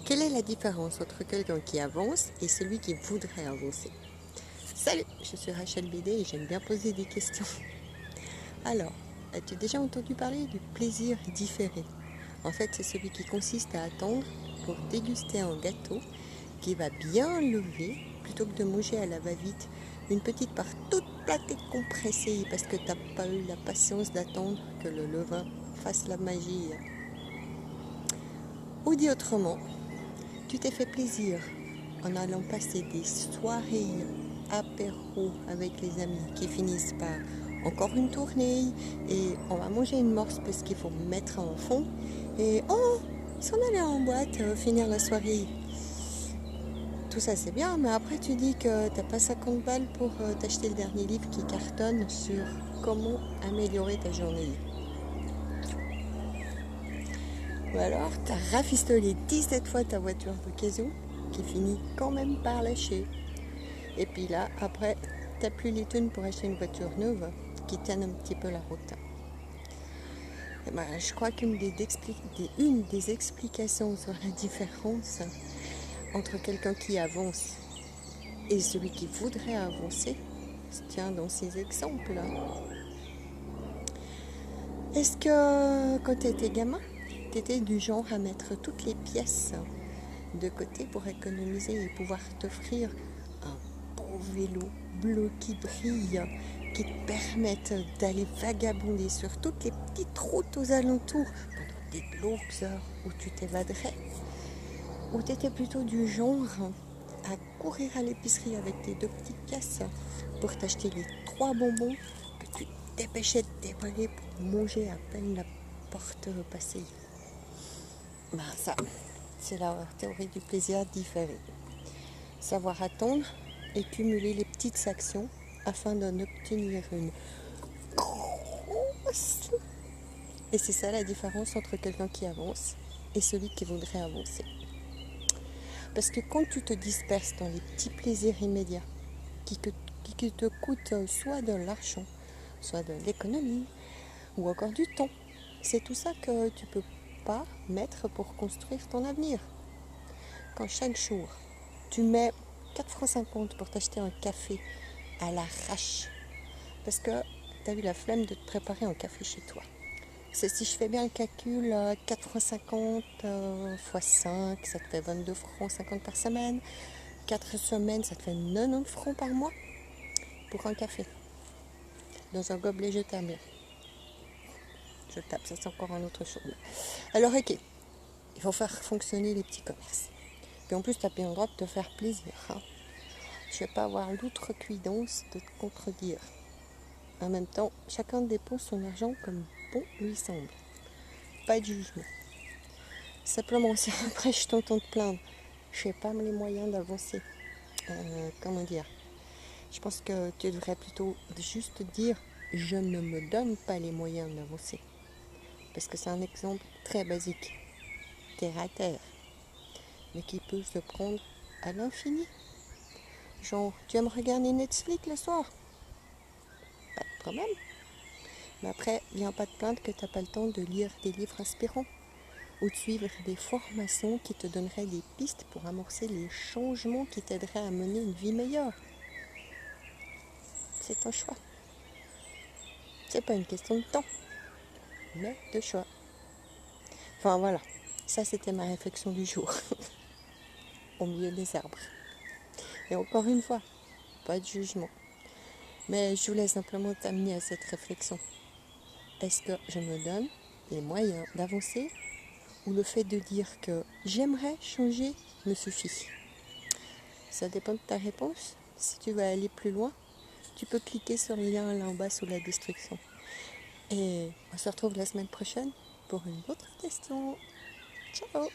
Quelle est la différence entre quelqu'un qui avance et celui qui voudrait avancer? Salut, je suis Rachel BD et j'aime bien poser des questions. Alors, as-tu déjà entendu parler du plaisir différé? En fait, c'est celui qui consiste à attendre pour déguster un gâteau qui va bien lever plutôt que de manger à la va-vite une petite part toute plate et compressée parce que tu n'as pas eu la patience d'attendre que le levain fasse la magie. Ou dit autrement, tu t'es fait plaisir en allant passer des soirées apéro avec les amis qui finissent par encore une tournée et on va manger une morse parce qu'il faut mettre en fond et oh, s'en aller en boîte, finir la soirée. Tout ça c'est bien, mais après tu dis que t'as pas 50 balles pour t'acheter le dernier livre qui cartonne sur comment améliorer ta journée. Ou alors t'as rafistolé 17 fois ta voiture d'occasion qui finit quand même par lâcher. Et puis là, après, t'as plus les thunes pour acheter une voiture neuve qui tienne un petit peu la route. Et ben, je crois qu'une des explications sur la différence entre quelqu'un qui avance et celui qui voudrait avancer se tient dans ces exemples. Est-ce que quand tu étais gamin, tu étais du genre à mettre toutes les pièces de côté pour économiser et pouvoir t'offrir un beau vélo bleu qui brille, qui te permette d'aller vagabonder sur toutes les petites routes aux alentours pendant des longues heures où tu t'évaderais? Ou tu étais plutôt du genre à courir à l'épicerie avec tes 2 petites pièces pour t'acheter les 3 bonbons que tu te dépêchais de déballer pour manger à peine la porte passée? Ben ça, c'est la théorie du plaisir différé. Savoir attendre et cumuler les petites actions afin d'en obtenir une grosse. Et c'est ça la différence entre quelqu'un qui avance et celui qui voudrait avancer. Parce que quand tu te disperses dans les petits plaisirs immédiats qui te coûtent soit de l'argent, soit de l'économie, ou encore du temps, c'est tout ça que tu ne peux pas mettre pour construire ton avenir. Quand chaque jour, tu mets 4,50 € pour t'acheter un café à l'arrache, parce que tu as eu la flemme de te préparer un café chez toi. C'est, si je fais bien le calcul, 4,50 € x 5, ça te fait 22,50 € par semaine. 4 semaines, ça te fait 90 francs par mois pour un café. Dans un gobelet jetable. Je tape, ça c'est encore un autre chose. Alors ok, il faut faire fonctionner les petits commerces. Puis en plus, tu as bien le droit de te faire plaisir. Hein. Je ne vais pas avoir l'outrecuidance de te contredire. En même temps, chacun dépense son argent comme bon lui semble. Pas de jugement. Simplement, si après je t'entends te plaindre, je n'ai pas les moyens d'avancer. Comment dire? Je pense que tu devrais plutôt juste dire je ne me donne pas les moyens d'avancer. Parce que c'est un exemple très basique, terre à terre, mais qui peut se prendre à l'infini. Genre, tu aimes regarder Netflix le soir? Pas de problème. Mais après, viens pas te plaindre que tu n'as pas le temps de lire des livres inspirants ou de suivre des formations qui te donneraient des pistes pour amorcer les changements qui t'aideraient à mener une vie meilleure. C'est ton choix. C'est pas une question de temps, mais de choix. Enfin voilà, ça c'était ma réflexion du jour, au milieu des arbres. Et encore une fois, pas de jugement. Mais je voulais simplement t'amener à cette réflexion. Est-ce que je me donne les moyens d'avancer ou le fait de dire que j'aimerais changer me suffit? Ça dépend de ta réponse. Si tu veux aller plus loin, tu peux cliquer sur le lien là en bas sous la description. Et on se retrouve la semaine prochaine pour une autre question. Ciao!